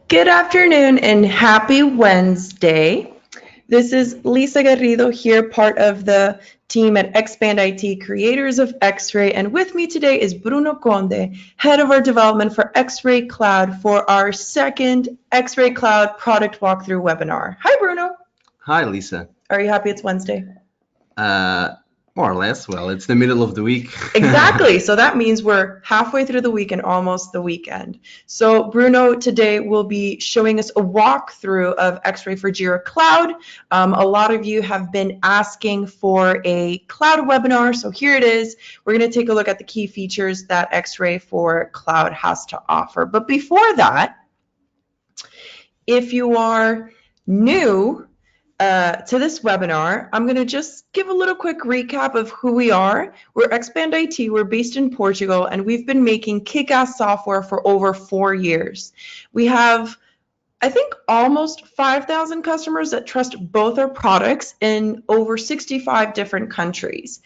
Good afternoon and happy Wednesday. This is Lisa Garrido here, part of the team at Expand IT, creators of Xray. And with me today is Bruno Conde, head of our development for Xray Cloud for our second Xray Cloud product walkthrough webinar. Hi, Bruno. Hi, Lisa. Are you happy it's Wednesday? More or less. Well, it's the middle of the week. Exactly. So that means we're halfway through the week and almost the weekend. So Bruno today will be showing us a walkthrough of Xray for Jira Cloud. A lot of you have been asking for a cloud webinar. So here it is. We're going to take a look at the key features that Xray for Cloud has to offer. But before that, if you are new to this webinar, I'm going to just give a little quick recap of who we are. We're Expand IT, we're based in Portugal, and we've been making kick-ass software for over 4 years. We have, I think, almost 5,000 customers that trust both our products in over 65 different countries.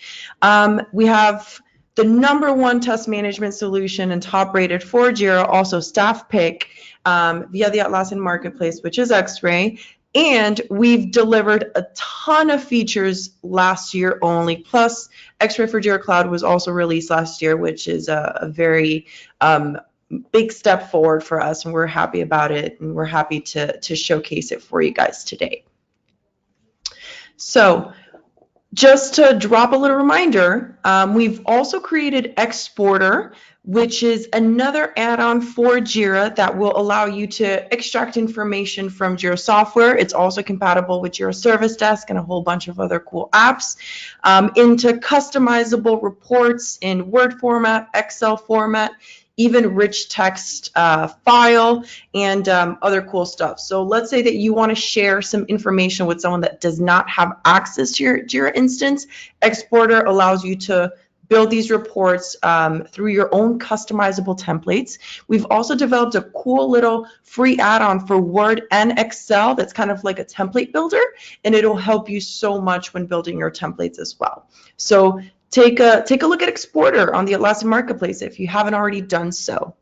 We have the #1 test management solution and top rated for Jira, also staff pick via the Atlassian Marketplace, which is Xray. And we've delivered a ton of features last year only. Plus, Xray for Jira Cloud was also released last year, which is a very big step forward for us, and we're happy about it, and we're happy to showcase it for you guys today. So just to drop a little reminder, we've also created Exporter, which is another add-on for Jira that will allow you to extract information from Jira software. It's also compatible with Jira Service Desk and a whole bunch of other cool apps, into customizable reports in Word format, Excel format, even rich text file, and other cool stuff. So let's say that you want to share some information with someone that does not have access to your Jira instance. Exporter allows you to build these reports through your own customizable templates. We've also developed a cool little free add-on for Word and Excel that's kind of like a template builder, and it'll help you so much when building your templates as well. So take a look at Exporter on the Atlassian Marketplace if you haven't already done so.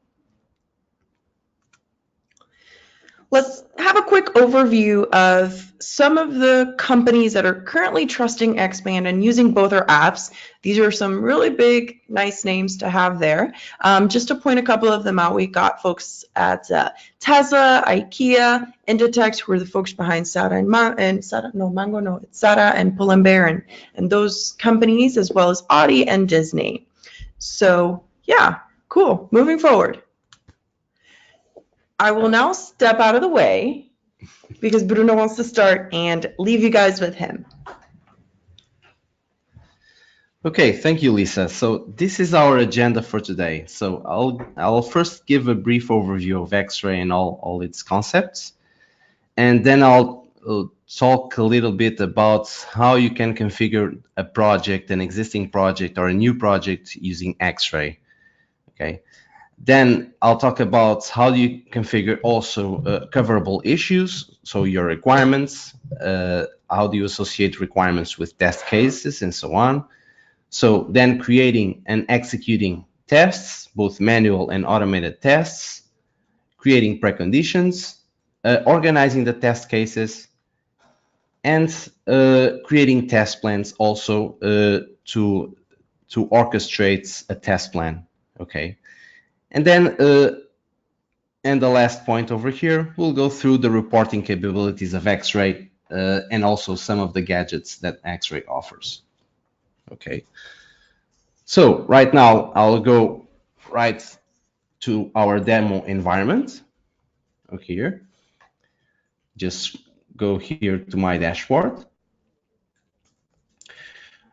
Let's have a quick overview of some of the companies that are currently trusting Expand and using both our apps. These are some really big, nice names to have there. Just to point a couple of them out, we got folks at Tesla, IKEA, Inditex, who are the folks behind Sara and Sara and Pull and Bear, and those companies, as well as Audi and Disney. So yeah, cool. Moving forward. I will now step out of the way because Bruno wants to start and leave you guys with him. Okay, thank you, Lisa. So this is our agenda for today. So I'll first give a brief overview of Xray and all its concepts, and then I'll talk a little bit about how you can configure a project, an existing project, or a new project using Xray. Okay. Then I'll talk about how you configure also coverable issues, so your requirements, how do you associate requirements with test cases, and so on. So then creating and executing tests, both manual and automated tests, creating preconditions, organizing the test cases, and creating test plans also to orchestrate a test plan. Okay. And then, and the last point over here, we'll go through the reporting capabilities of Xray and also some of the gadgets that Xray offers. Okay. So right now, I'll go right to our demo environment. Okay, here. Just go here to my dashboard.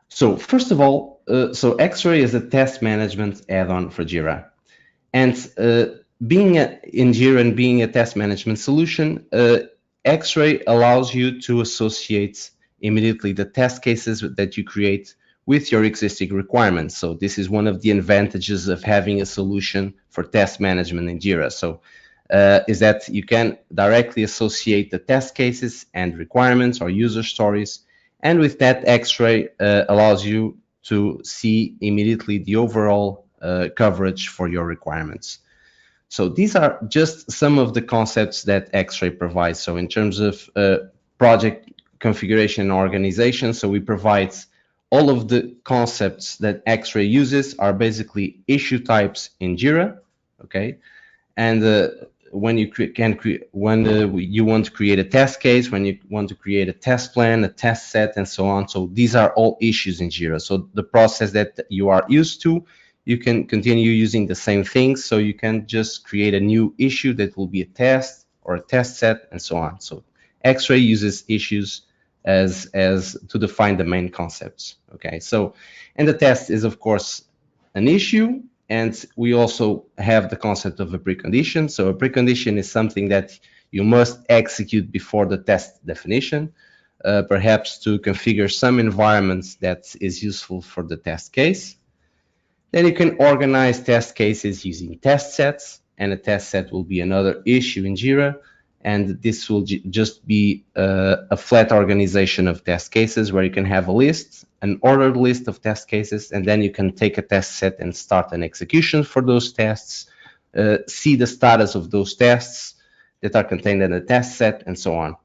So first of all, so Xray is a test management add-on for Jira. And being in Jira and being a test management solution, Xray allows you to associate immediately the test cases that you create with your existing requirements. So this is one of the advantages of having a solution for test management in Jira. So is that you can directly associate the test cases and requirements or user stories. And with that, Xray allows you to see immediately the overall coverage for your requirements. So these are just some of the concepts that Xray provides. So in terms of project configuration and organization, so we provide all of the concepts that Xray uses are basically issue types in Jira, okay? And when you you want to create a test case, when you want to create a test plan, a test set, and so on. So these are all issues in Jira. So the process that you are used to, you can continue using the same things. So you can just create a new issue that will be a test or a test set, and so on. So Xray uses issues as to define the main concepts. Okay. So, and the test is of course an issue. And we also have the concept of a precondition. So a precondition is something that you must execute before the test definition, perhaps to configure some environments that is useful for the test case. Then you can organize test cases using test sets, and a test set will be another issue in Jira. And this will just be a flat organization of test cases where you can have a list, an ordered list of test cases, and then you can take a test set and start an execution for those tests, see the status of those tests that are contained in the test set, and so on.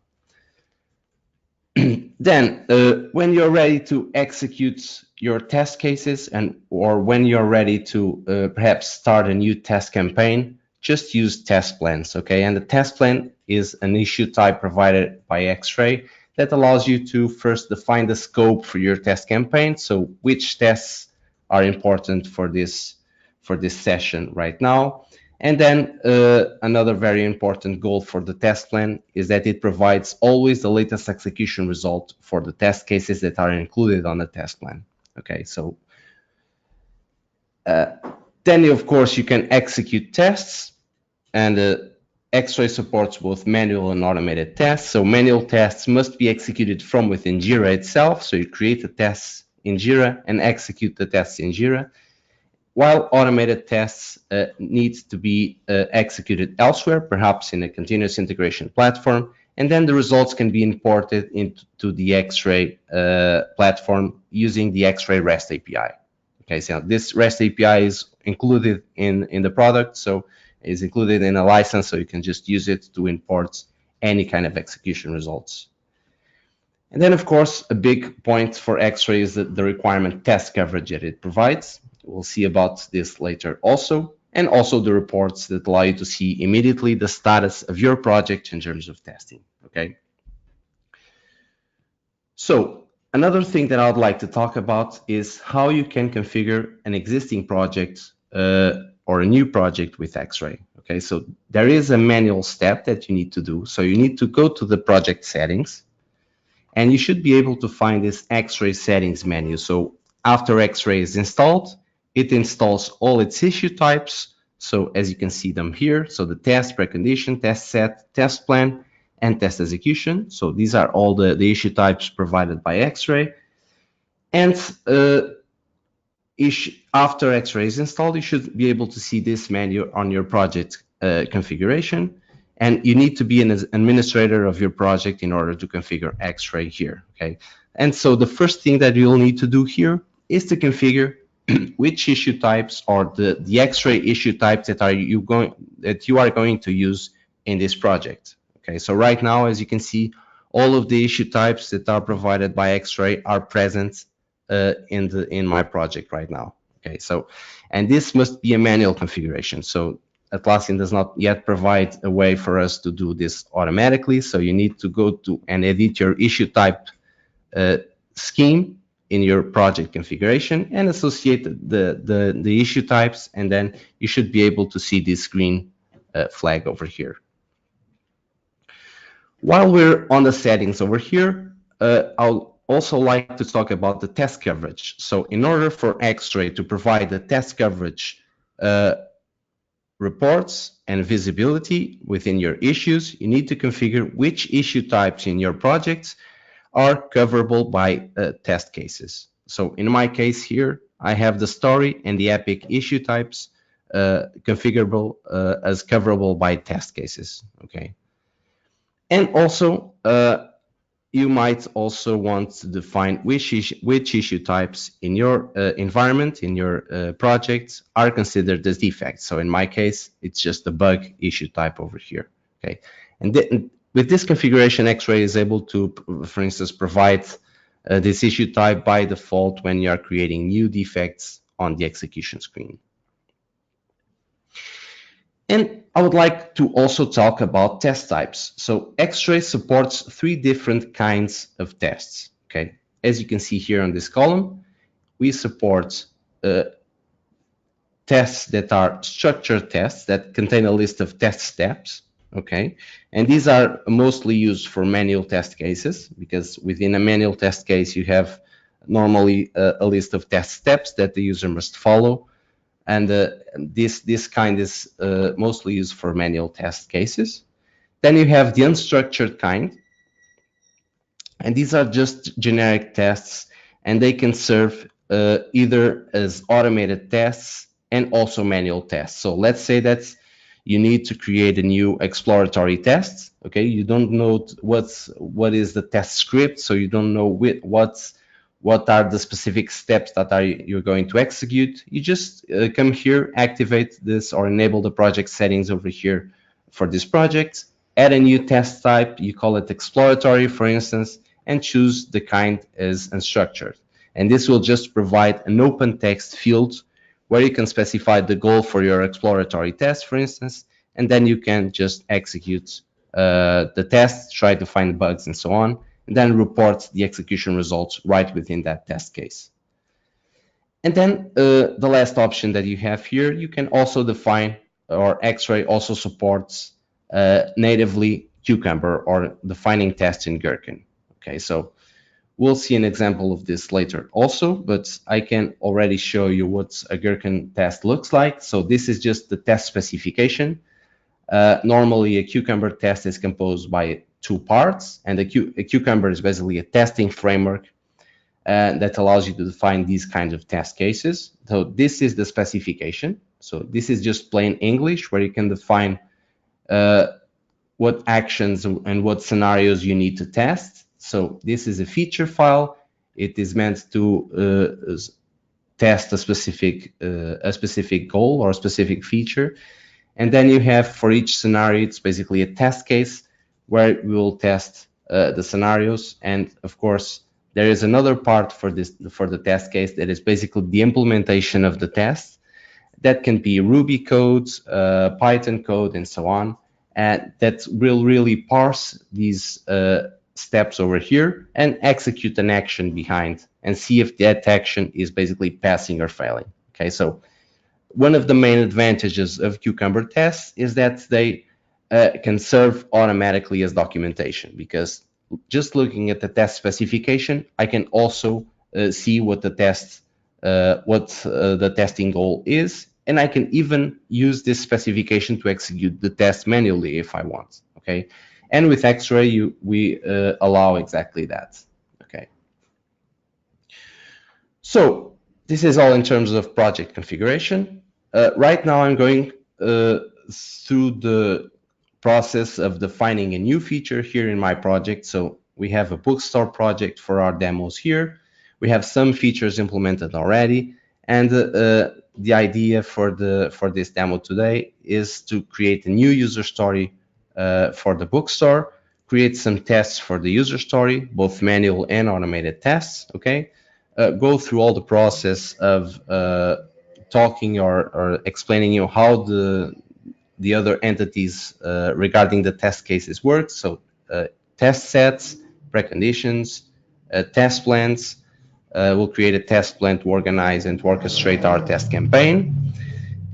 Then, when you're ready to execute your test cases or when you're ready to perhaps start a new test campaign, just use test plans, okay? And the test plan is an issue type provided by Xray that allows you to first define the scope for your test campaign. So which tests are important for this session right now. And then another very important goal for the test plan is that it provides always the latest execution result for the test cases that are included on the test plan. Okay, so then of course you can execute tests, and Xray supports both manual and automated tests. So manual tests must be executed from within Jira itself. So you create the tests in Jira and execute the tests in Jira, while automated tests need to be executed elsewhere, perhaps in a continuous integration platform, and then the results can be imported into the Xray platform using the Xray REST API. Okay, so this REST API is included in the product, so is included in a license, so you can just use it to import any kind of execution results. And then, of course, a big point for Xray is the requirement test coverage that it provides. We'll see about this later also, and also the reports that allow you to see immediately the status of your project in terms of testing, okay? So another thing that I would like to talk about is how you can configure an existing project or a new project with Xray. Okay, so there is a manual step that you need to do. So you need to go to the project settings, and you should be able to find this Xray settings menu. So after Xray is installed, it installs all its issue types. So as you can see them here, so the test, precondition, test set, test plan, and test execution. So these are all the issue types provided by Xray. And after Xray is installed, you should be able to see this menu on your project configuration. And you need to be an administrator of your project in order to configure Xray here, okay? And so the first thing that you'll need to do here is to configure which issue types or the Xray issue types that you are going to use in this project. Okay, so right now, as you can see, all of the issue types that are provided by Xray are present in my project right now. Okay, so, and this must be a manual configuration. So Atlassian does not yet provide a way for us to do this automatically. So you need to go to and edit your issue type scheme in your project configuration and associate the issue types, and then you should be able to see this green flag over here. While we're on the settings over here, I'll also like to talk about the test coverage. So in order for Xray to provide the test coverage reports and visibility within your issues, you need to configure which issue types in your projects are coverable by test cases. So in my case here, I have the story and the epic issue types configurable as coverable by test cases, okay? And also, you might also want to define which issue types in your environment, in your project, are considered as defects. So in my case, it's just a bug issue type over here. Okay, and with this configuration, Xray is able to, for instance, provide this issue type by default when you are creating new defects on the execution screen. And I would like to also talk about test types. So Xray supports 3 different kinds of tests. Okay, as you can see here on this column, we support tests that are structured tests that contain a list of test steps. Okay, and these are mostly used for manual test cases, because within a manual test case, you have normally a list of test steps that the user must follow. And this kind is mostly used for manual test cases. Then you have the unstructured kind, and these are just generic tests, and they can serve either as automated tests and also manual tests. So let's say that you need to create a new exploratory test. Okay, you don't know what is the test script, so you don't know what are the specific steps that you're going to execute. You just come here, activate this or enable the project settings over here for this project, add a new test type, you call it exploratory, for instance, and choose the kind as unstructured. And this will just provide an open text field where you can specify the goal for your exploratory test, for instance, and then you can just execute the test, try to find bugs and so on, and then report the execution results right within that test case. And then the last option that you have here, you can also define, or Xray also supports natively Cucumber or defining tests in Gherkin. Okay, so we'll see an example of this later also, but I can already show you what a Gherkin test looks like. So this is just the test specification. Normally, a Cucumber test is composed by 2 parts, and a Cucumber is basically a testing framework that allows you to define these kinds of test cases. So this is the specification. So this is just plain English, where you can define what actions and what scenarios you need to test. So this is a feature file. It is meant to test a specific goal or a specific feature. And then you have, for each scenario, it's basically a test case where we will test the scenarios. And of course, there is another part for the test case that is basically the implementation of the test. That can be Ruby code, Python code, and so on. And that will really parse these steps over here and execute an action behind and see if that action is basically passing or failing. Okay, so one of the main advantages of Cucumber tests is that they can serve automatically as documentation, because just looking at the test specification, I can also see what the testing goal is, and I can even use this specification to execute the test manually if I want. Okay, and with Xray, we allow exactly that. Okay, so this is all in terms of project configuration. Right now, I'm going through the process of defining a new feature here in my project. So we have a bookstore project for our demos here. We have some features implemented already, and the idea for this demo today is to create a new user story for the bookstore, create some tests for the user story, both manual and automated tests. Okay, go through all the process of talking or explaining how the other entities regarding the test cases work. So test sets, preconditions, test plans. We'll create a test plan to organize and to orchestrate our test campaign.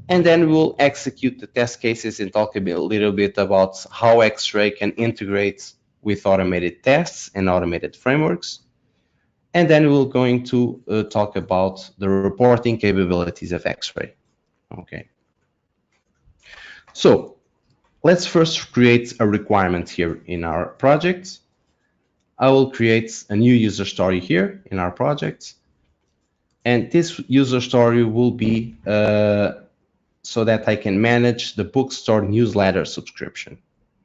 And then we'll execute the test cases and talk a little bit about how Xray can integrate with automated tests and automated frameworks. And then we're going to talk about the reporting capabilities of Xray. Okay. So let's first create a requirement here in our project. I will create a new user story here in our project. And this user story will be so that I can manage the bookstore newsletter subscription.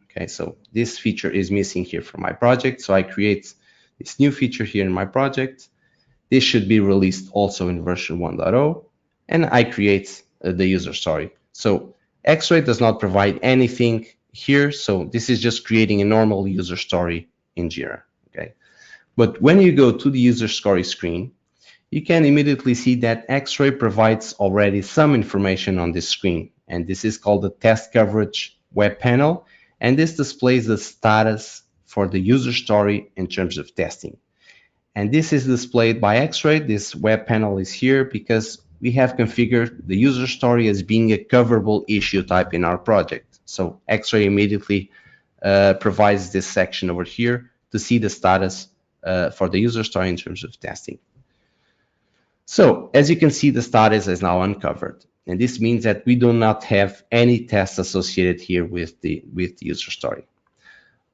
Okay, so this feature is missing here from my project. So I create this new feature here in my project. This should be released also in version 1.0, and I create the user story. So Xray does not provide anything here, so this is just creating a normal user story in Jira. Okay, but when you go to the user story screen, you can immediately see that Xray provides already some information on this screen, and this is called the test coverage web panel, and this displays the status for the user story in terms of testing. And this is displayed by Xray. This web panel is here because we have configured the user story as being a coverable issue type in our project. So Xray immediately provides this section over here to see the status for the user story in terms of testing. So as you can see, the status is now uncovered. And this means that we do not have any tests associated here with the user story.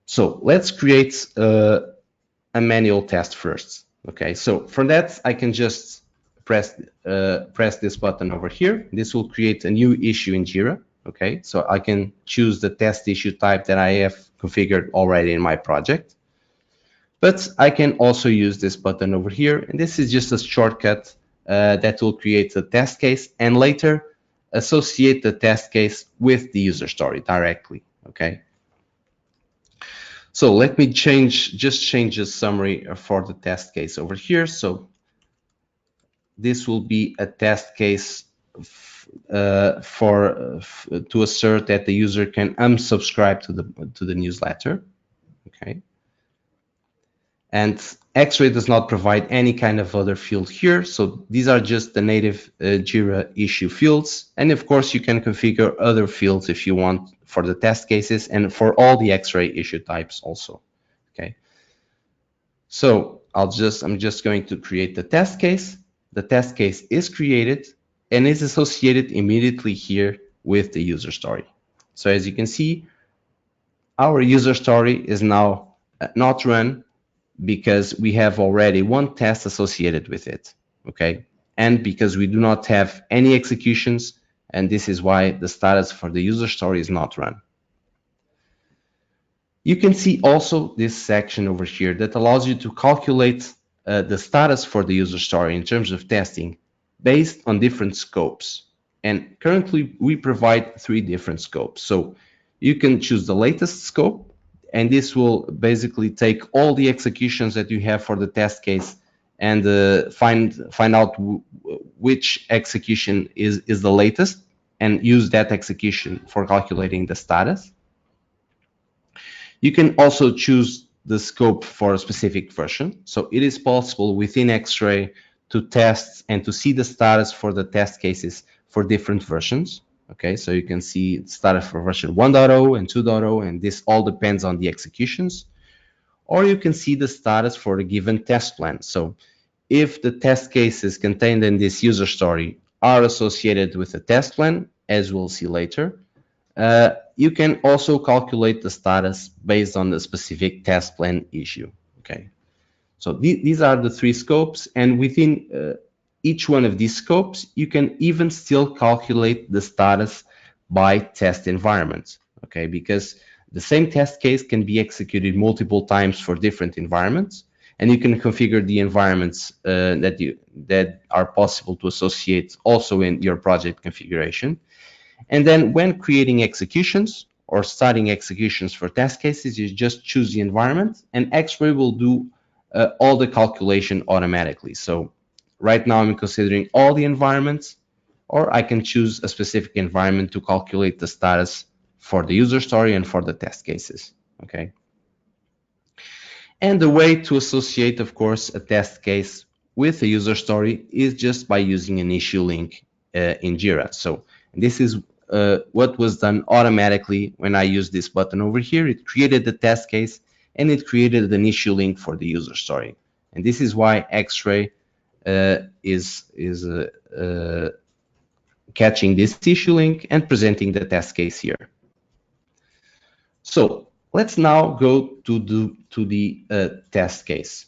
So let's create a manual test first. Okay, so for that, I can just press this button over here. This will create a new issue in Jira. Okay, so I can choose the test issue type that I have configured already in my project. But I can also use this button over here, and this is just a shortcut that will create a test case and later associate the test case with the user story directly. Okay. So let me just change the summary for the test case over here. So this will be a test case to assert that the user can unsubscribe to the newsletter. Okay. And Xray does not provide any kind of other field here. So these are just the native Jira issue fields. And of course, you can configure other fields if you want for the test cases and for all the Xray issue types also. Okay. So I'm just going to create the test case. The test case is created and is associated immediately here with the user story. So as you can see, our user story is now not run because we have already one test associated with it, okay? And because we do not have any executions, and this is why the status for the user story is not run. You can see also this section over here that allows you to calculate the status for the user story in terms of testing based on different scopes. And currently we provide 3 different scopes. So you can choose the latest scope, and this will basically take all the executions that you have for the test case and find out which execution is the latest and use that execution for calculating the status. You can also choose the scope for a specific version. So it is possible within Xray to test and to see the status for the test cases for different versions. Okay, so you can see status for version 1.0 and 2.0, and this all depends on the executions. Or you can see the status for a given test plan. So if the test cases contained in this user story are associated with a test plan, as we'll see later, you can also calculate the status based on the specific test plan issue. Okay, so these are the 3 scopes, and within each one of these scopes, you can even still calculate the status by test environment, okay? Because the same test case can be executed multiple times for different environments, and you can configure the environments that are possible to associate also in your project configuration. And then when creating executions or starting executions for test cases, you just choose the environment, and Xray will do all the calculation automatically. So right now I'm considering all the environments, or I can choose a specific environment to calculate the status for the user story and for the test cases, okay? And the way to associate, of course, a test case with a user story is just by using an issue link in Jira. So this is what was done automatically when I used this button over here. It created the test case and it created an issue link for the user story. And this is why Xray is catching this issue link and presenting the test case here. So let's now go to the test case.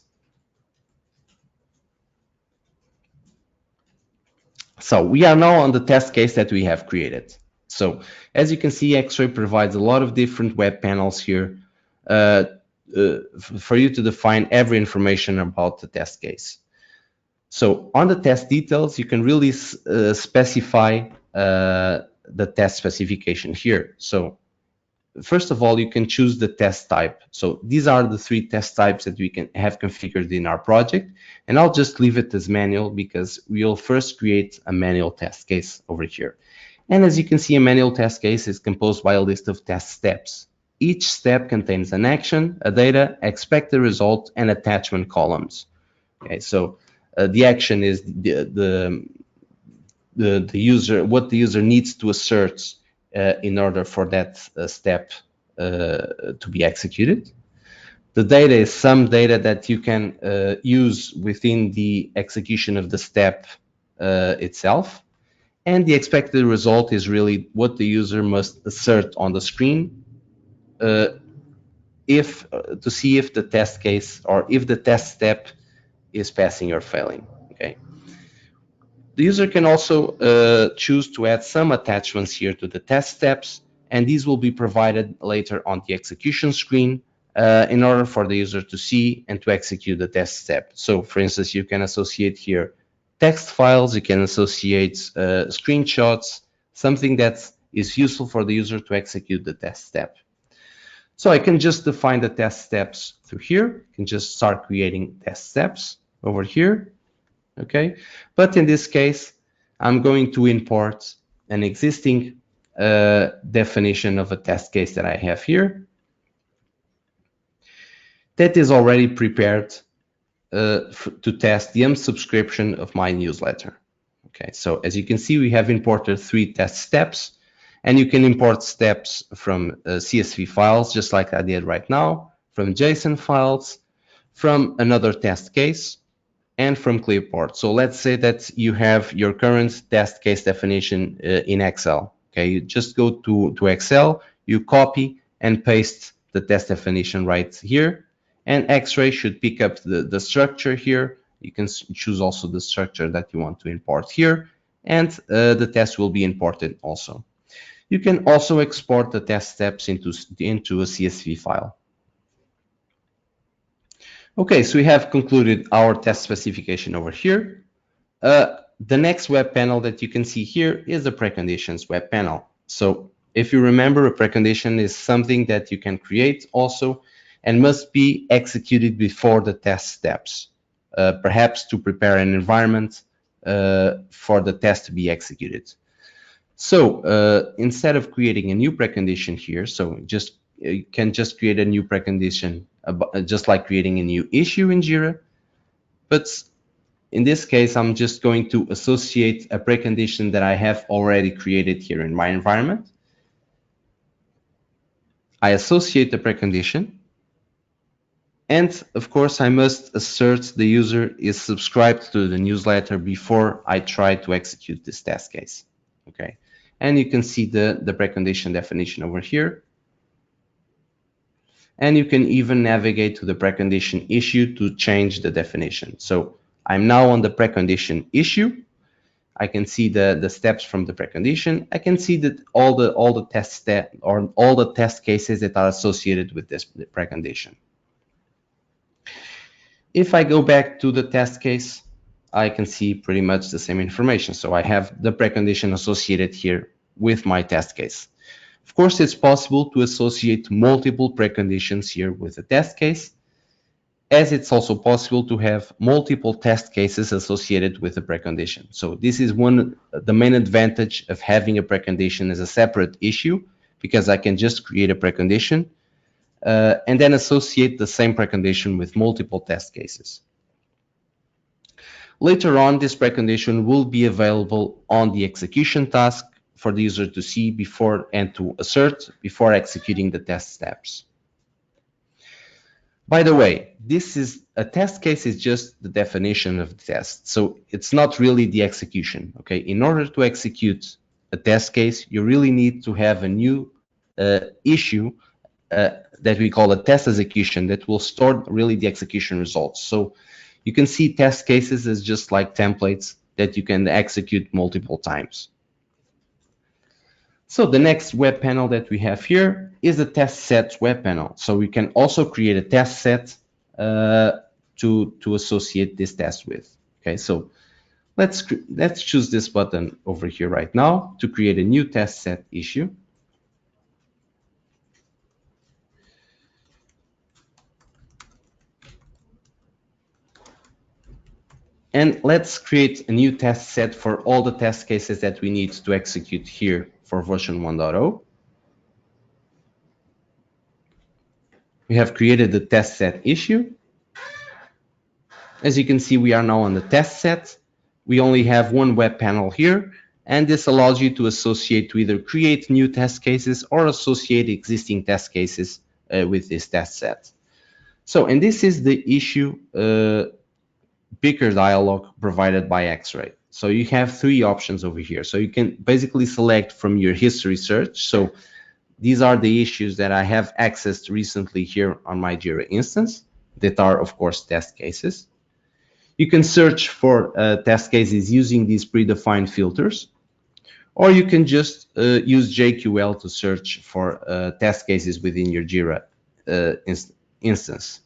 So we are now on the test case that we have created. So as you can see, Xray provides a lot of different web panels here for you to define every information about the test case. So on the test details, you can really specify the test specification here. So first of all, you can choose the test type. So these are the 3 test types that we can have configured in our project. And I'll just leave it as manual because we'll first create a manual test case over here. And as you can see, a manual test case is composed by a list of test steps. Each step contains an action, a data, expected result, and attachment columns. Okay, so the action is the user, what the user needs to assert in order for that step to be executed. The data is some data that you can use within the execution of the step itself. And the expected result is really what the user must assert on the screen to see if the test case or if the test step is passing or failing. Okay. The user can also choose to add some attachments here to the test steps, and these will be provided later on the execution screen in order for the user to see and to execute the test step. So for instance, you can associate here text files, you can associate screenshots, something that is useful for the user to execute the test step. So I can just define the test steps through here. I can just start creating test steps over here. Okay, but in this case, I'm going to import an existing definition of a test case that I have here that is already prepared to test the unsubscription of my newsletter. Okay, so as you can see, we have imported 3 test steps, and you can import steps from CSV files, just like I did right now, from JSON files, from another test case, and from clipboard. So let's say that you have your current test case definition in Excel. Okay, you just go to Excel, you copy and paste the test definition right here, and Xray should pick up the structure here. You can choose also the structure that you want to import here, and the test will be imported also. You can also export the test steps into a CSV file. Okay, so we have concluded our test specification over here. The next web panel that you can see here is the preconditions web panel. So if you remember, a precondition is something that you can create also and must be executed before the test steps, perhaps to prepare an environment for the test to be executed. So instead of creating a new precondition here, so you can just create a new precondition, just like creating a new issue in Jira. But in this case, I'm just going to associate a precondition that I have already created here in my environment. I associate the precondition. And of course, I must assert the user is subscribed to the newsletter before I try to execute this test case. Okay, and you can see the precondition definition over here. And you can even navigate to the precondition issue to change the definition. So I'm now on the precondition issue. I can see the steps from the precondition. I can see that all the test cases that are associated with this precondition. If I go back to the test case, I can see pretty much the same information. So I have the precondition associated here with my test case. Of course, it's possible to associate multiple preconditions here with a test case, as it's also possible to have multiple test cases associated with a precondition. So this is the main advantage of having a precondition as a separate issue, because I can just create a precondition and then associate the same precondition with multiple test cases. Later on, this precondition will be available on the execution task for the user to see before and to assert before executing the test steps. By the way, a test case is just the definition of the test. So it's not really the execution. Okay, in order to execute a test case, you really need to have a new issue that we call a test execution that will store really the execution results. So you can see test cases as just like templates that you can execute multiple times. So the next web panel that we have here is the test set web panel. So we can also create a test set to associate this test with. Okay, so let's choose this button over here right now to create a new test set issue. And let's create a new test set for all the test cases that we need to execute here for version 1.0. We have created the test set issue. As you can see, we are now on the test set. We only have one web panel here, and this allows you to associate, to either create new test cases or associate existing test cases with this test set. So, and this is the issue picker dialog provided by Xray. So you have three options over here. So you can basically select from your history search. So these are the issues that I have accessed recently here on my Jira instance that are, of course, test cases. You can search for test cases using these predefined filters, or you can just use JQL to search for test cases within your Jira instance.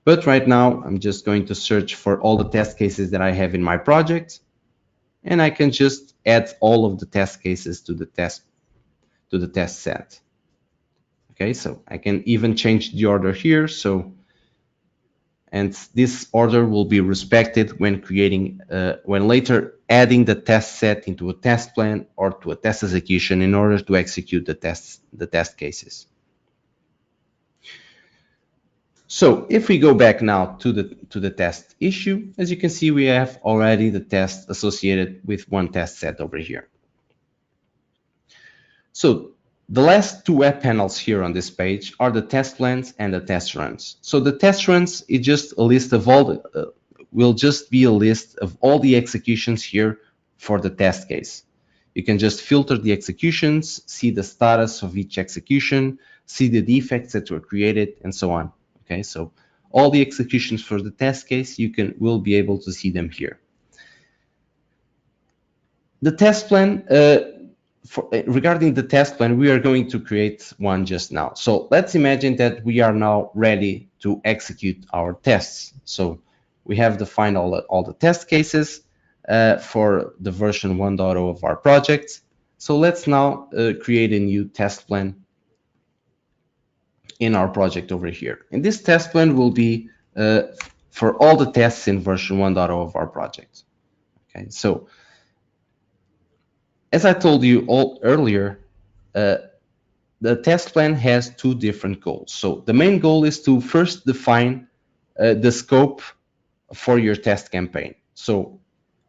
But right now, I'm just going to search for all the test cases that I have in my project, and I can just add all of the test cases to the test set. Okay, so I can even change the order here. So, and this order will be respected when creating, when later adding the test set into a test plan or to a test execution in order to execute the test cases. So if we go back now to the test issue, as you can see, we have already the test associated with one test set over here. So the last two web panels here on this page are the test plans and the test runs. So the test runs is just a list of all the, will just be a list of all the executions here for the test case. You can just filter the executions, see the status of each execution, see the defects that were created, and so on. Okay, so all the executions for the test case, will be able to see them here. The test plan, regarding the test plan, we are going to create one just now. So let's imagine that we are now ready to execute our tests. So we have defined all the test cases for the version 1.0 of our project. So let's now create a new test plan in our project over here. And this test plan will be for all the tests in version 1.0 of our project. Okay, so as I told you all earlier, the test plan has two different goals. So the main goal is to first define the scope for your test campaign. So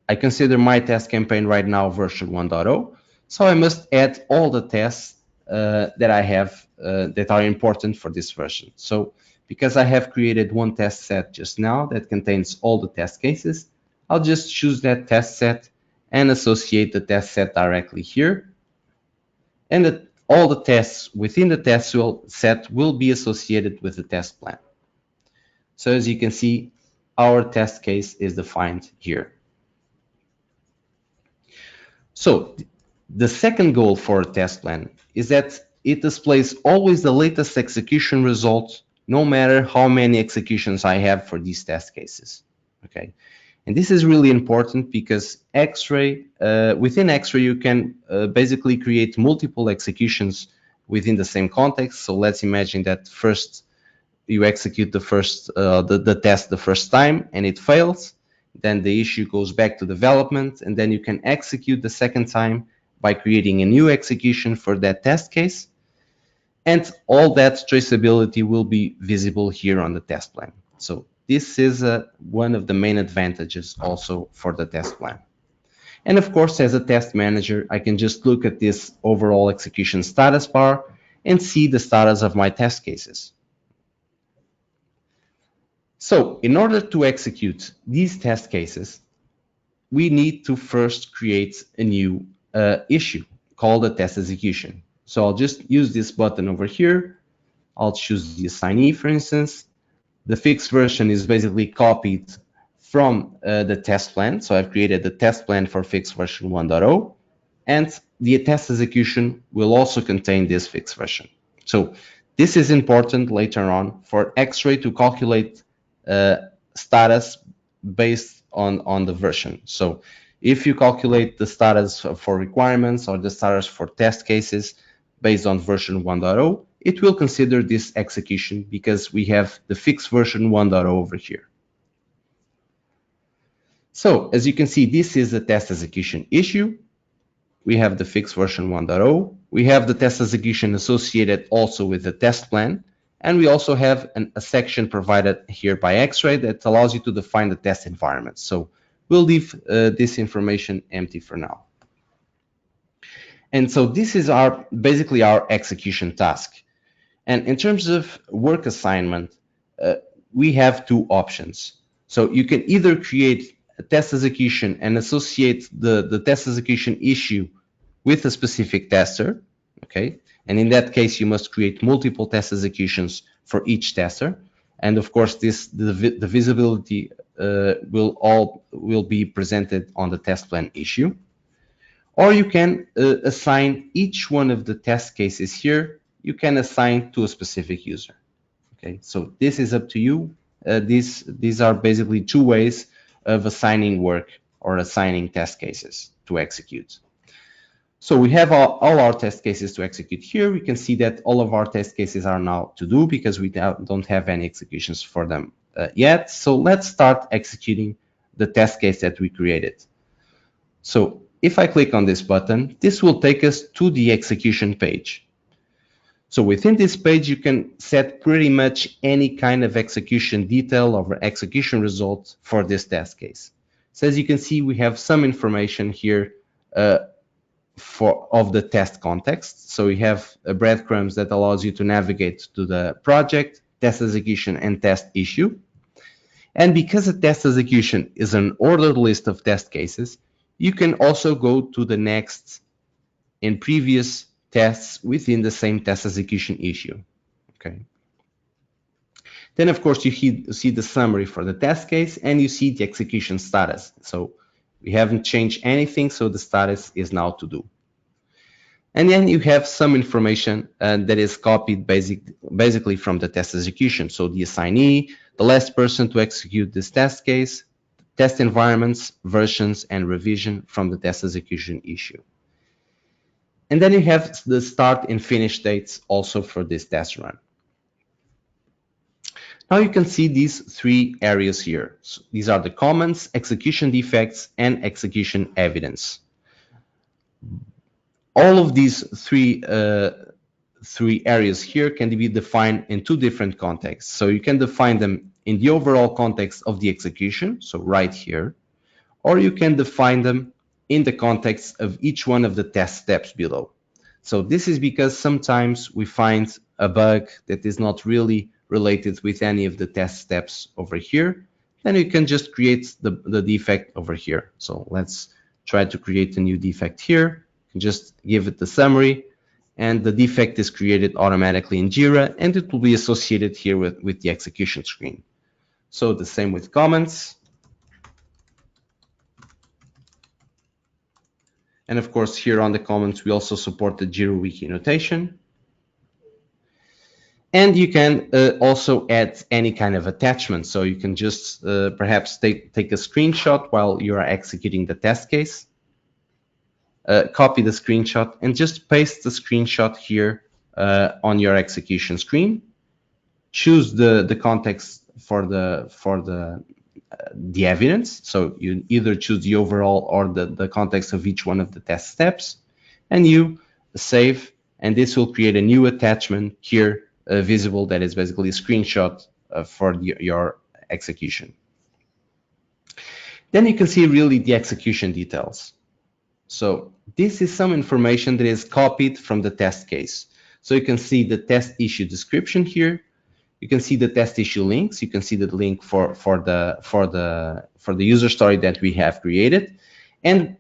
I consider my test campaign right now version 1.0. So I must add all the tests that I have that are important for this version. So because I have created one test set just now that contains all the test cases, I'll just choose that test set and associate the test set directly here. And all the tests within the test set will be associated with the test plan. So as you can see, our test case is defined here. So the second goal for a test plan is that it displays always the latest execution result, no matter how many executions I have for these test cases. Okay, and this is really important because Xray, within Xray, you can basically create multiple executions within the same context. So let's imagine that first you execute the test the first time and it fails. Then the issue goes back to development, and then you can execute the second time by creating a new execution for that test case. And all that traceability will be visible here on the test plan. So this is one of the main advantages also for the test plan. And of course, as a test manager, I can just look at this overall execution status bar and see the status of my test cases. So in order to execute these test cases, we need to first create a new issue called a test execution. So I'll just use this button over here. I'll choose the assignee, for instance. The fixed version is basically copied from the test plan. So I've created the test plan for fixed version 1.0. and the test execution will also contain this fixed version. So this is important later on for Xray to calculate status based on the version. So if you calculate the status for requirements or the status for test cases based on version 1.0, it will consider this execution because we have the fixed version 1.0 over here. So as you can see, this is the test execution issue. We have the fixed version 1.0. We have the test execution associated also with the test plan. And we also have a section provided here by Xray that allows you to define the test environment. So we'll leave this information empty for now. And so this is basically our execution task. And in terms of work assignment, we have two options. So you can either create a test execution and associate the test execution issue with a specific tester, okay? And in that case, you must create multiple test executions for each tester. And of course, the visibility will be presented on the test plan issue. Or you can assign each one of the test cases here, you can assign to a specific user. Okay, so this is up to you. These are basically two ways of assigning work or assigning test cases to execute. So we have all our test cases to execute here. We can see that all of our test cases are now to do because we don't have any executions for them yet. So let's start executing the test case that we created. So if I click on this button, this will take us to the execution page. So within this page, you can set pretty much any kind of execution detail or execution result for this test case. So as you can see, we have some information here of the test context. So we have a breadcrumbs that allows you to navigate to the project, test execution, and test issue. And because a test execution is an ordered list of test cases, you can also go to the next and previous tests within the same test execution issue. Okay. Then, of course, you see the summary for the test case and you see the execution status. So we haven't changed anything, so the status is now to do. And then you have some information that is copied basically from the test execution. So the assignee, the last person to execute this test case, test environments, versions, and revision from the test execution issue. And then you have the start and finish dates also for this test run. Now you can see these three areas here. So these are the comments, execution defects, and execution evidence. All of these three areas here can be defined in two different contexts. So you can define them in the overall context of the execution, so right here, or you can define them in the context of each one of the test steps below. So this is because sometimes we find a bug that is not really related with any of the test steps over here. Then you can just create the defect over here. So let's try to create a new defect here. Just give it the summary, and the defect is created automatically in Jira, and it will be associated here with the execution screen. So the same with comments. And of course, here on the comments, we also support the Jira Wiki notation. And you can also add any kind of attachment. So you can just perhaps take a screenshot while you are executing the test case. Copy the screenshot and just paste the screenshot here on your execution screen. Choose the context for the evidence. So you either choose the overall or the context of each one of the test steps, and you save, and this will create a new attachment here visible that is basically a screenshot for your execution. Then you can see really the execution details. So this is some information that is copied from the test case. So you can see the test issue description here. You can see the test issue links. You can see the link for the user story that we have created. And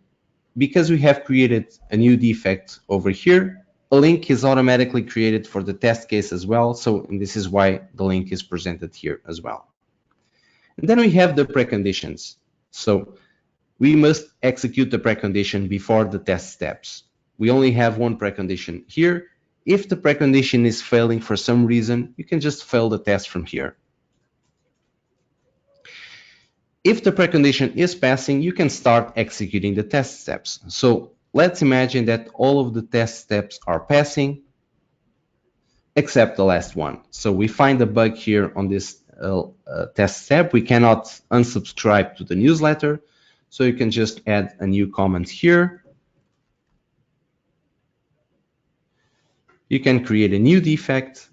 because we have created a new defect over here, a link is automatically created for the test case as well. So this is why the link is presented here as well. And then we have the preconditions. So we must execute the precondition before the test steps. We only have one precondition here. If the precondition is failing for some reason, you can just fail the test from here. If the precondition is passing, you can start executing the test steps. So let's imagine that all of the test steps are passing, except the last one. So we find a bug here on this test step. We cannot unsubscribe to the newsletter. So you can just add a new comment here. You can create a new defect.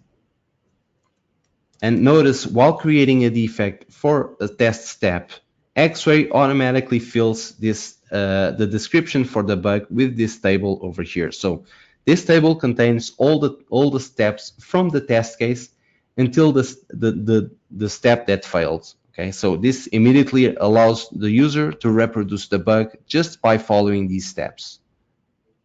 And notice while creating a defect for a test step, Xray automatically fills this the description for the bug with this table over here. So this table contains all the steps from the test case until the step that failed. Okay, so this immediately allows the user to reproduce the bug just by following these steps.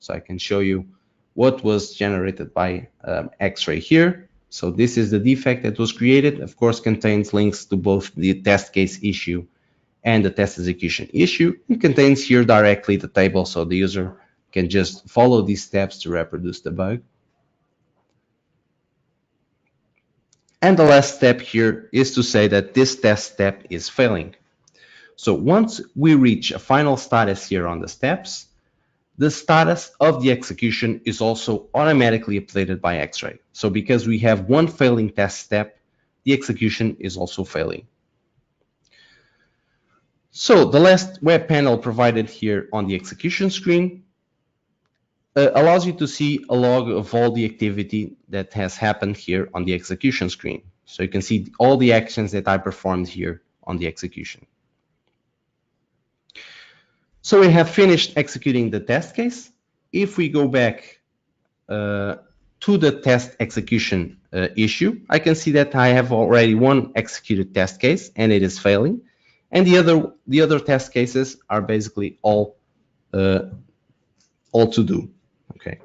So I can show you what was generated by Xray here. So this is the defect that was created. Of course, contains links to both the test case issue and the test execution issue. It contains here directly the table, so the user can just follow these steps to reproduce the bug. And the last step here is to say that this test step is failing. So once we reach a final status here on the steps, the status of the execution is also automatically updated by Xray. So because we have one failing test step, the execution is also failing. So the last web panel provided here on the execution screen allows you to see a log of all the activity that has happened here on the execution screen. So you can see all the actions that I performed here on the execution. So we have finished executing the test case. If we go back to the test execution issue, I can see that I have already one executed test case and it is failing. And the other test cases are basically all to do. Okay.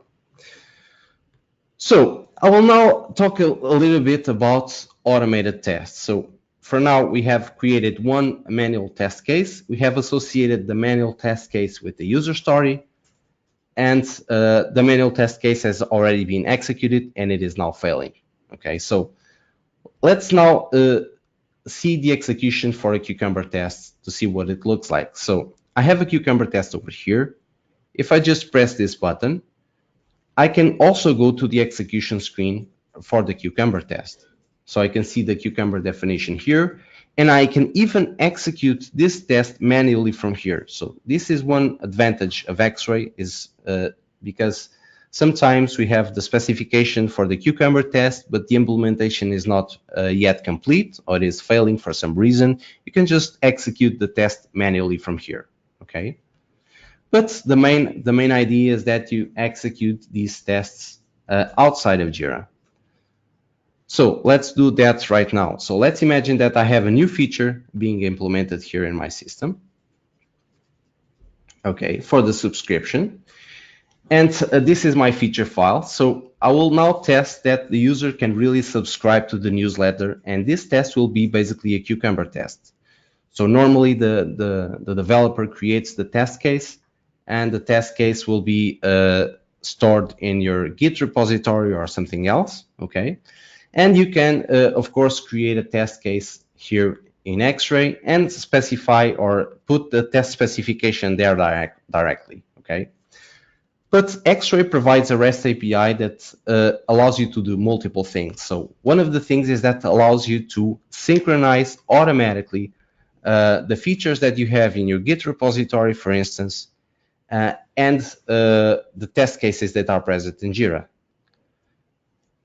So I will now talk a little bit about automated tests. So for now, we have created one manual test case. We have associated the manual test case with the user story, and the manual test case has already been executed and it is now failing. Okay, so let's now see the execution for a cucumber test to see what it looks like. So I have a cucumber test over here. If I just press this button, I can also go to the execution screen for the cucumber test. So I can see the cucumber definition here, and I can even execute this test manually from here. So this is one advantage of Xray, is because sometimes we have the specification for the cucumber test, but the implementation is not yet complete, or it is failing for some reason. You can just execute the test manually from here, okay? But the main idea is that you execute these tests outside of Jira. So let's do that right now. So let's imagine that I have a new feature being implemented here in my system. Okay, for the subscription. And this is my feature file. So I will now test that the user can really subscribe to the newsletter. And this test will be basically a cucumber test. So normally the developer creates the test case, and the test case will be stored in your Git repository or something else, okay? And you can, of course, create a test case here in Xray and specify or put the test specification there directly, okay? But Xray provides a REST API that allows you to do multiple things. So one of the things is that allows you to synchronize automatically the features that you have in your Git repository, for instance, and the test cases that are present in Jira.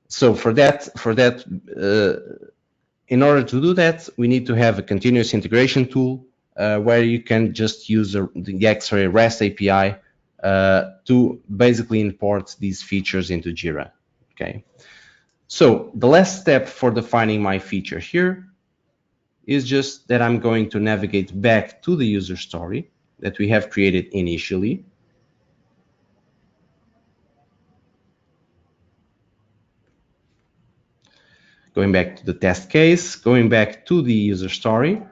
So for that, in order to do that, we need to have a continuous integration tool where you can just use the Xray REST API to basically import these features into Jira. Okay. So the last step for defining my feature here is just that I'm going to navigate back to the user story that we have created initially. Going back to the test case, going back to the user story.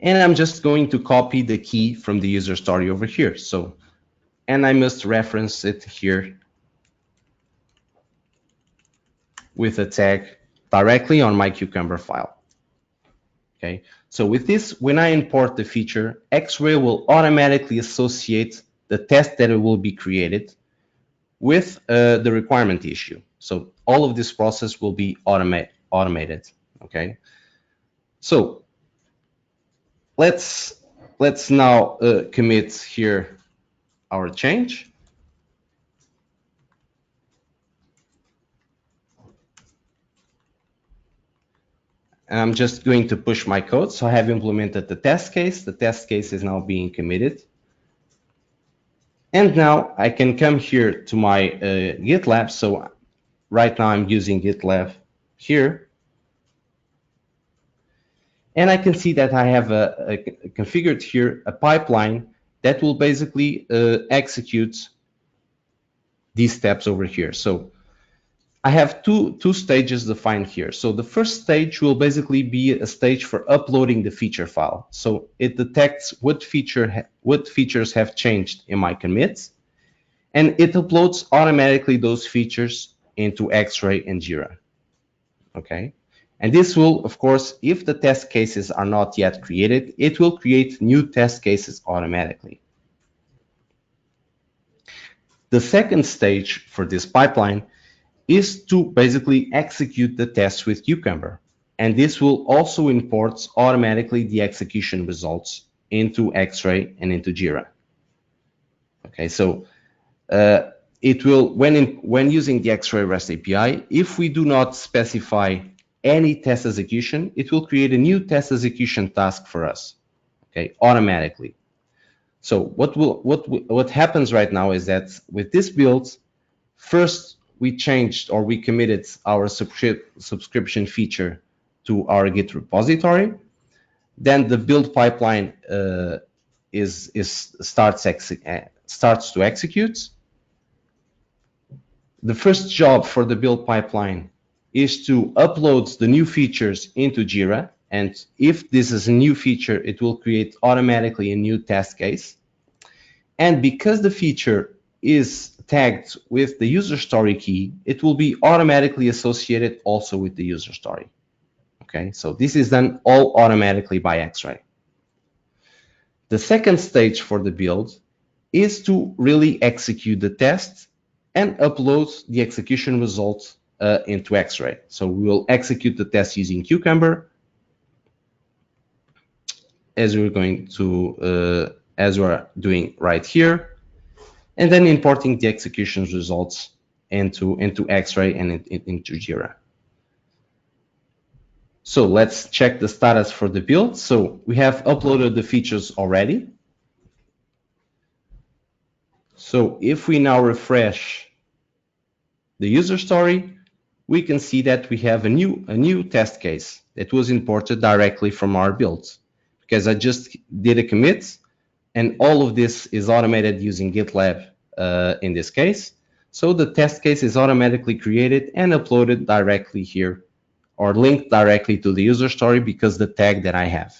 And I'm just going to copy the key from the user story over here. So, and I must reference it here with a tag directly on my Cucumber file. Okay, so with this, when I import the feature, Xray will automatically associate the test that it will be created with the requirement issue. So all of this process will be automated. Okay, so let's now commit here our change. And I'm just going to push my code. So I have implemented the test case. The test case is now being committed. And now I can come here to my GitLab. So right now I'm using GitLab here. And I can see that I have configured here a pipeline that will basically execute these steps over here. So I have two stages defined here. So the first stage will basically be a stage for uploading the feature file. So it detects what features have changed in my commits, and it uploads automatically those features into Xray and Jira. Okay, and this will, of course, if the test cases are not yet created, it will create new test cases automatically. The second stage for this pipeline is to basically execute the test with Cucumber. And this will also import automatically the execution results into Xray and into Jira. Okay, so it will, when using the Xray REST API, if we do not specify any test execution, it will create a new test execution task for us, okay, automatically. So what happens right now is that with this build, first we changed or we committed our subscription feature to our Git repository. Then the build pipeline starts to execute. The first job for the build pipeline is to upload the new features into Jira. And if this is a new feature, it will create automatically a new test case. And because the feature is tagged with the user story key, it will be automatically associated also with the user story. Okay, so this is done all automatically by Xray. The second stage for the build is to really execute the test and upload the execution results into Xray. So we will execute the test using Cucumber, as we're going to, as we're doing right here, and then importing the execution results into Xray and into Jira. So let's check the status for the build. So we have uploaded the features already. So if we now refresh the user story, we can see that we have a new test case that was imported directly from our build, because I just did a commit, and all of this is automated using GitLab in this case. So the test case is automatically created and uploaded directly here, or linked directly to the user story because the tag that I have.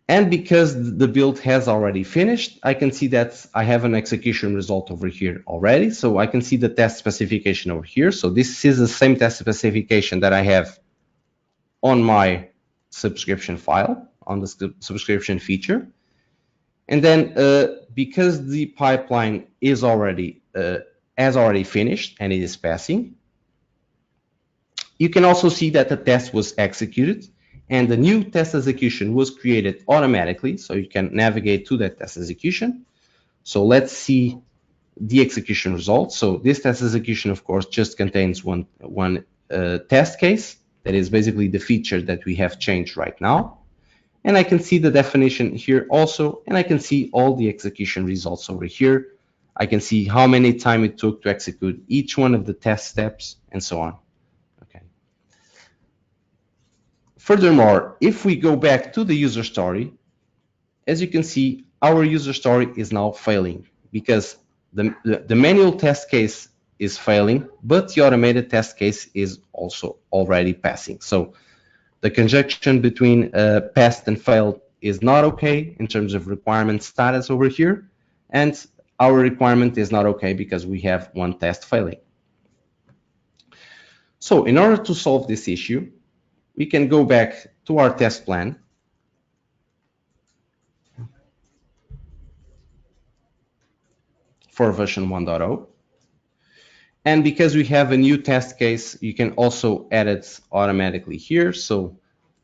And because the build has already finished, I can see that I have an execution result over here already. So I can see the test specification over here. So this is the same test specification that I have on my subscription file, on the subscription feature. And then because the pipeline is already finished and it is passing, you can also see that the test was executed and the new test execution was created automatically. So you can navigate to that test execution. So let's see the execution results. So this test execution, of course, just contains one test case. That is basically the feature that we have changed right now. And I can see the definition here also, and I can see all the execution results over here. I can see how many time it took to execute each one of the test steps and so on. Okay. Furthermore, if we go back to the user story, as you can see, our user story is now failing because the manual test case is failing, but the automated test case is also already passing. So The conjunction between passed and failed is not okay in terms of requirement status over here, and our requirement is not okay because we have one test failing. So in order to solve this issue, we can go back to our test plan for version 1.0. And because we have a new test case, you can also add it automatically here. So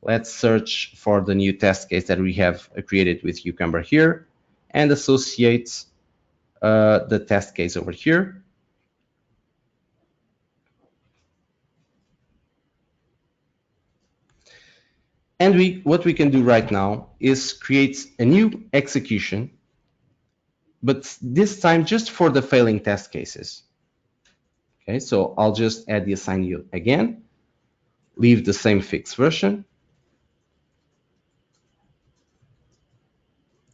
let's search for the new test case that we have created with Cucumber here and associate the test case over here. And what we can do right now is create a new execution, but this time just for the failing test cases. Okay, so I'll just add the assign yield again, leave the same fixed version.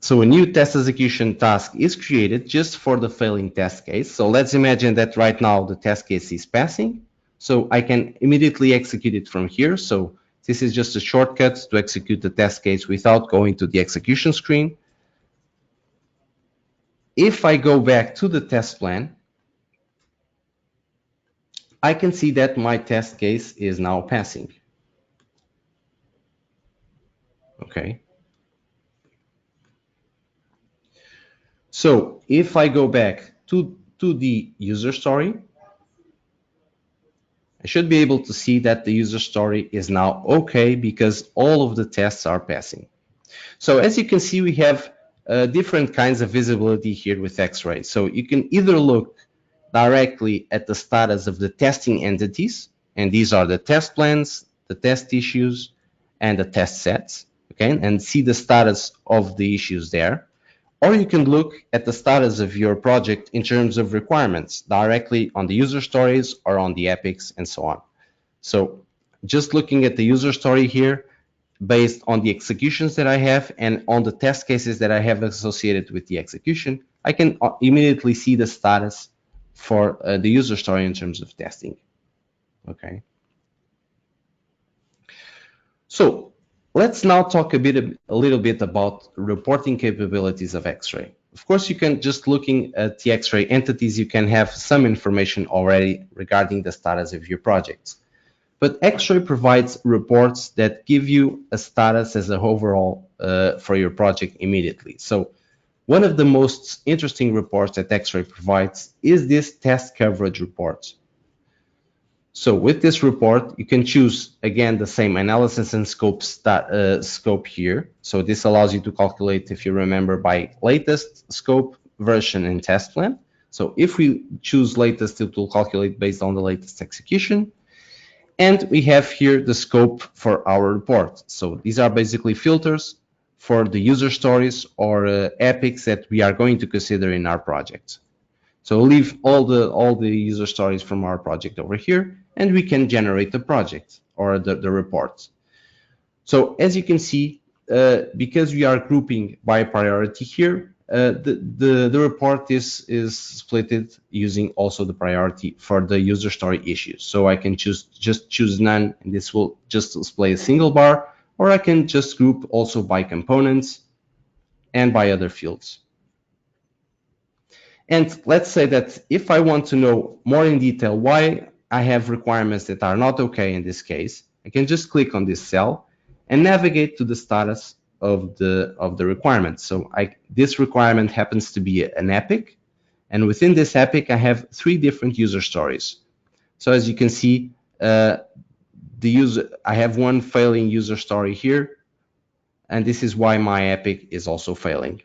So a new test execution task is created just for the failing test case. So let's imagine that right now the test case is passing. So I can immediately execute it from here. So this is just a shortcut to execute the test case without going to the execution screen. If I go back to the test plan, I can see that my test case is now passing. Okay. So if I go back to the user story, I should be able to see that the user story is now okay because all of the tests are passing. So as you can see, we have different kinds of visibility here with Xray. So you can either look directly at the status of the testing entities, and these are the test plans, the test issues, and the test sets, okay, and see the status of the issues there. Or you can look at the status of your project in terms of requirements directly on the user stories or on the epics and so on. So just looking at the user story here, based on the executions that I have and on the test cases that I have associated with the execution, I can immediately see the status for the user story in terms of testing. Okay. So let's now talk a little bit about reporting capabilities of Xray. Of course, you can just looking at the Xray entities, you can have some information already regarding the status of your projects. But Xray provides reports that give you a status as an overall for your project immediately. So one of the most interesting reports that Xray provides is this test coverage report. So with this report, you can choose, again, the same analysis and scope here. So this allows you to calculate, if you remember, by latest, scope, version, and test plan. So if we choose latest, it will calculate based on the latest execution. And we have here the scope for our report. So these are basically filters for the user stories or epics that we are going to consider in our project. So we'll leave all the user stories from our project over here, and we can generate the project or the report. So as you can see, because we are grouping by priority here, the report is splitted using also the priority for the user story issues. So I can just choose none, and this will just display a single bar, or I can just group also by components and by other fields. And let's say that if I want to know more in detail why I have requirements that are not okay in this case, I can just click on this cell and navigate to the status of the requirement. So this requirement happens to be an epic, and within this epic I have 3 different user stories. So as you can see, I have one failing user story here, and this is why my epic is also failing.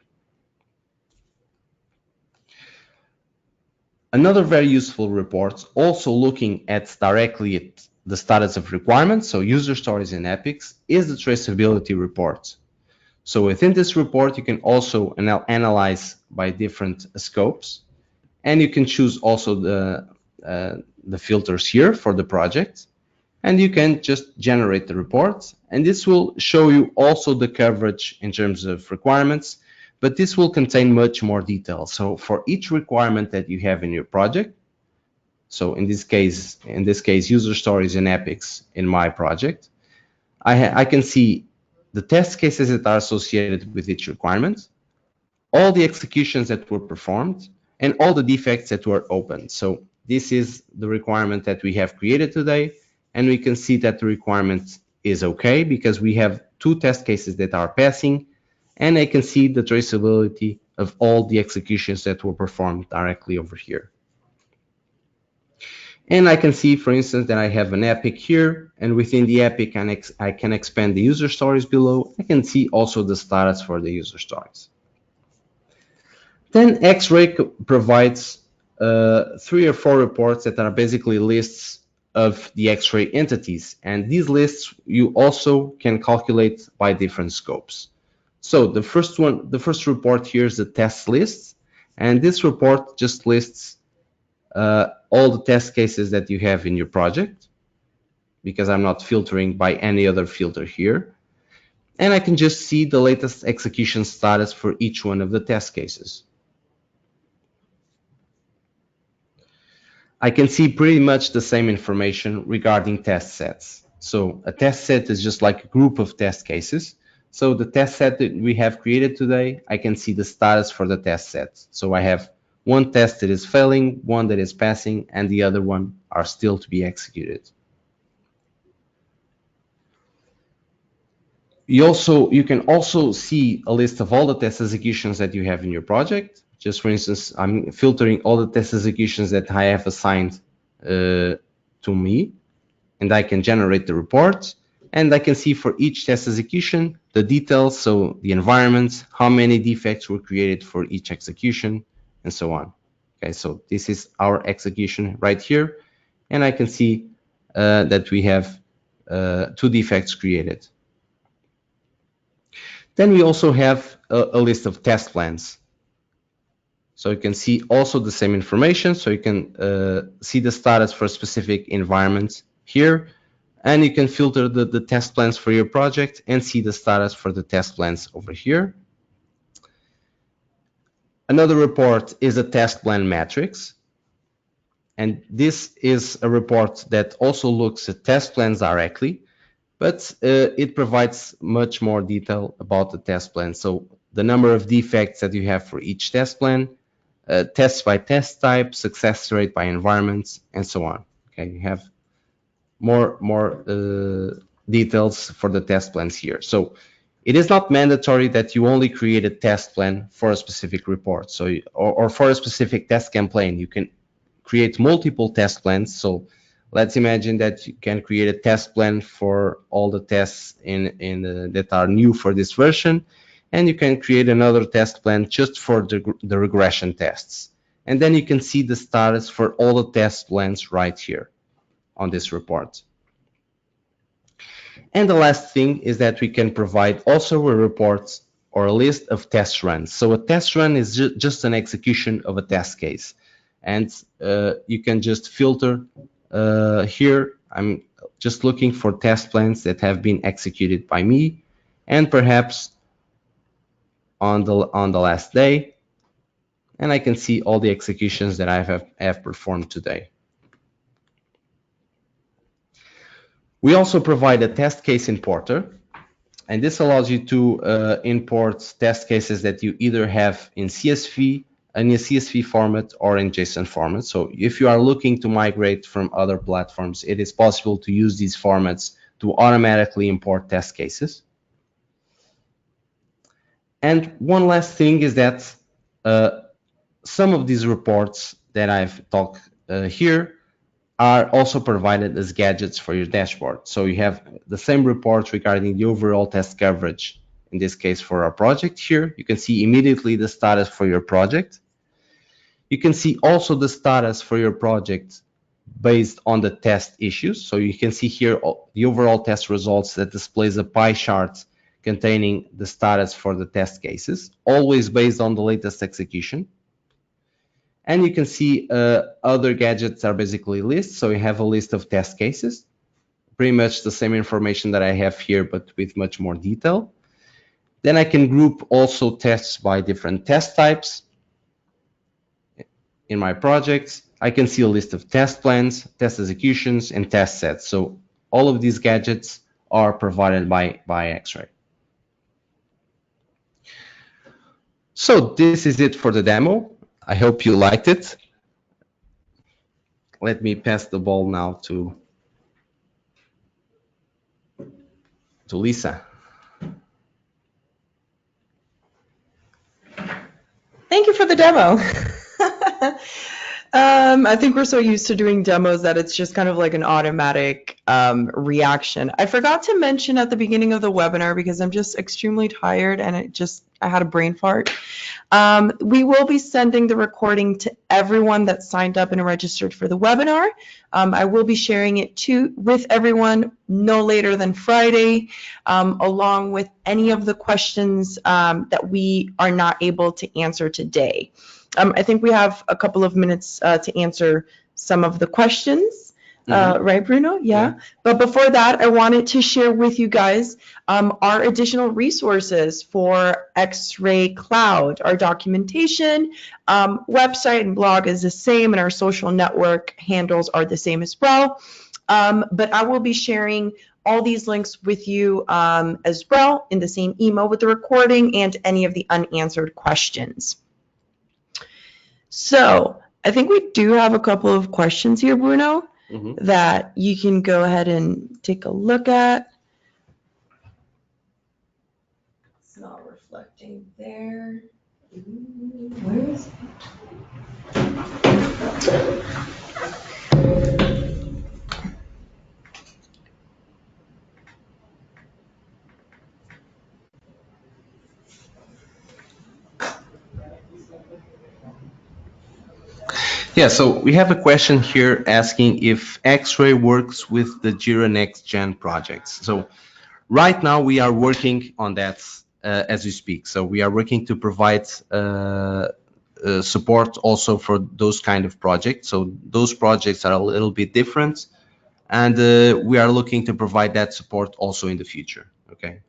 Another very useful report, also looking directly at the status of requirements, so user stories and epics, is the traceability report. So within this report, you can also analyze by different scopes, and you can choose also the filters here for the project, and you can just generate the report, and this will show you also the coverage in terms of requirements, but this will contain much more detail. So for each requirement that you have in your project, so in this case, user stories and epics in my project, I can see the test cases that are associated with each requirement, all the executions that were performed, and all the defects that were opened. So this is the requirement that we have created today, and we can see that the requirement is okay because we have 2 test cases that are passing, and I can see the traceability of all the executions that were performed directly over here. And I can see, for instance, that I have an epic here, and within the epic, I can expand the user stories below. I can see also the status for the user stories. Then Xray provides 3 or 4 reports that are basically lists of the Xray entities. And these lists you also can calculate by different scopes. So the first report here is the test list. And this report just lists all the test cases that you have in your project, because I'm not filtering by any other filter here. And I can just see the latest execution status for each one of the test cases. I can see pretty much the same information regarding test sets. So a test set is just like a group of test cases. So the test set that we have created today, I can see the status for the test set. So I have one test that is failing, one that is passing, and the other one are still to be executed. You can also see a list of all the test executions that you have in your project. Just for instance, I'm filtering all the test executions that I have assigned to me, and I can generate the report. And I can see for each test execution the details, so the environments, how many defects were created for each execution, and so on. Okay, so this is our execution right here, and I can see that we have 2 defects created. Then we also have a list of test plans. So you can see also the same information. So you can see the status for specific environments here, and you can filter the test plans for your project and see the status for the test plans over here. Another report is a test plan matrix. And this is a report that also looks at test plans directly, but it provides much more detail about the test plan. So the number of defects that you have for each test plan, tests by test type, success rate by environments, and so on. Okay, you have more details for the test plans here. So it is not mandatory that you only create a test plan for a specific report. So or for a specific test campaign, you can create multiple test plans. So let's imagine that you can create a test plan for all the tests that are new for this version, and you can create another test plan just for the regression tests. And then you can see the status for all the test plans right here on this report. And the last thing is that we can provide also a report or a list of test runs. So a test run is just an execution of a test case. And you can just filter here. I'm just looking for test plans that have been executed by me, and perhaps on the last day. And I can see all the executions that I have performed today. We also provide a test case importer, and this allows you to import test cases that you either have in CSV, in a CSV format, or in JSON format. So if you are looking to migrate from other platforms, it is possible to use these formats to automatically import test cases. And one last thing is that some of these reports that I've talked here are also provided as gadgets for your dashboard. So you have the same report regarding the overall test coverage, in this case for our project here. You can see immediately the status for your project. You can see also the status for your project based on the test issues. So you can see here the overall test results that displays a pie chart containing the status for the test cases, always based on the latest execution. And you can see other gadgets are basically lists. So you have a list of test cases, pretty much the same information that I have here, but with much more detail. Then I can group also tests by different test types. In my projects, I can see a list of test plans, test executions, and test sets. So all of these gadgets are provided by Xray. So this is it for the demo. I hope you liked it. Let me pass the ball now to Lisa. Thank you for the demo. I think we're so used to doing demos that it's just kind of like an automatic reaction. I forgot to mention at the beginning of the webinar, because I'm just extremely tired and I had a brain fart. We will be sending the recording to everyone that signed up and registered for the webinar. I will be sharing it with everyone no later than Friday, along with any of the questions that we are not able to answer today. I think we have a couple of minutes to answer some of the questions. Right, Bruno? Yeah. But before that, I wanted to share with you guys our additional resources for Xray Cloud. Our documentation, website and blog is the same, and our social network handles are the same as well. But I will be sharing all these links with you as well in the same email with the recording and any of the unanswered questions. So I think we do have a couple of questions here, Bruno, that you can go ahead and take a look at. It's not reflecting there. Where is it? Yeah, so we have a question here asking if Xray works with the Jira Next Gen projects. So right now we are working on that as we speak. So we are working to provide support also for those kind of projects. So those projects are a little bit different, and we are looking to provide that support also in the future. Okay.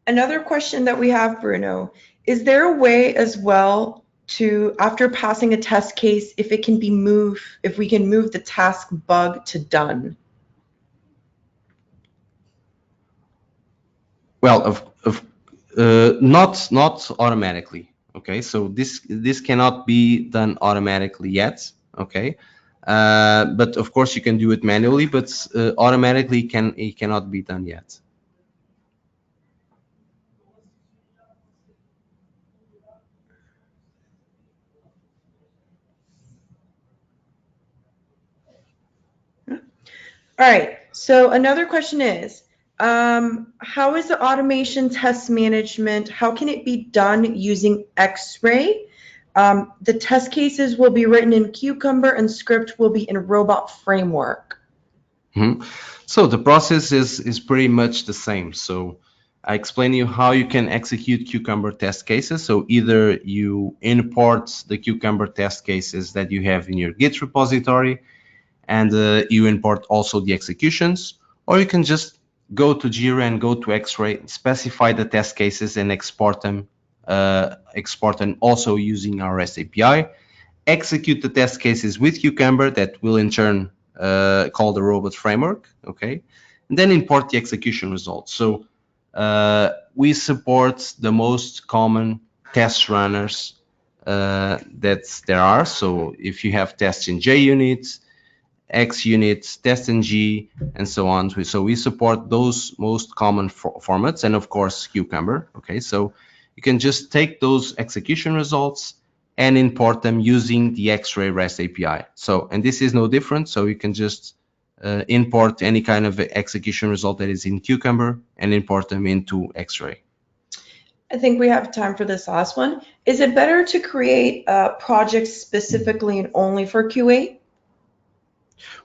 Another question that we have, Bruno, is there a way as well to, after passing a test case, if we can move the task bug to done? Well, not automatically. Okay, so this cannot be done automatically yet. Okay, but of course you can do it manually, but automatically it cannot be done yet. All right, so another question is, how is the automation test management, how can it be done using Xray? The test cases will be written in Cucumber and script will be in Robot Framework. So the process is pretty much the same. So I explain you how you can execute Cucumber test cases. So either you import the Cucumber test cases that you have in your Git repository, and you import also the executions, or you can just go to Jira and go to Xray, specify the test cases and export them also using our REST API, execute the test cases with Cucumber that will in turn call the robot framework, okay, and then import the execution results. So we support the most common test runners that there are. So if you have tests in JUnit, XUnit, TestNG, and so on. So we support those most common formats, and of course Cucumber. Okay, so you can just take those execution results and import them using the Xray REST API. So, and this is no different. So you can just import any kind of execution result that is in Cucumber and import them into Xray. I think we have time for this last one. Is it better to create projects specifically and only for QA?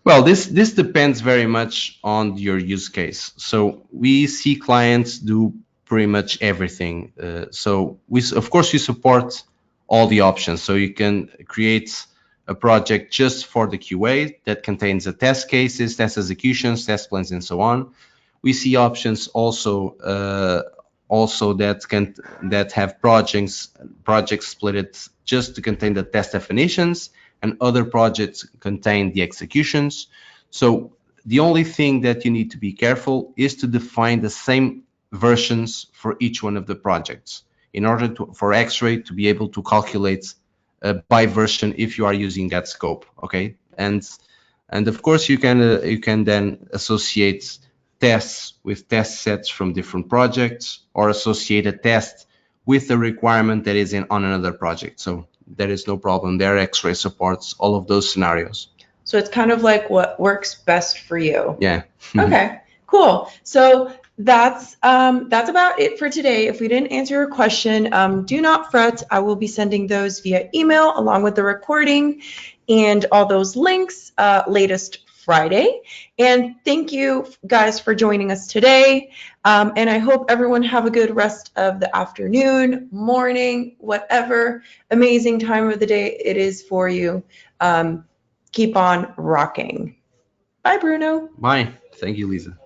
Well, this depends very much on your use case. So we see clients do pretty much everything. So of course, we support all the options. So you can create a project just for the QA that contains the test cases, test executions, test plans, and so on. We see options also that have projects split just to contain the test definitions, and other projects contain the executions. So the only thing that you need to be careful is to define the same versions for each one of the projects in order for Xray to be able to calculate by version if you are using that scope. Okay, and of course you can then associate tests with test sets from different projects, or associate a test with a requirement that is on another project. So there is no problem there. Xray supports all of those scenarios. So it's kind of like what works best for you. Yeah. Okay, cool. So that's about it for today. If we didn't answer your question, do not fret. I will be sending those via email along with the recording and all those links latest Friday. And thank you guys for joining us today. And I hope everyone have a good rest of the afternoon, morning, whatever amazing time of the day it is for you. Keep on rocking. Bye, Bruno. Bye. Thank you, Lisa.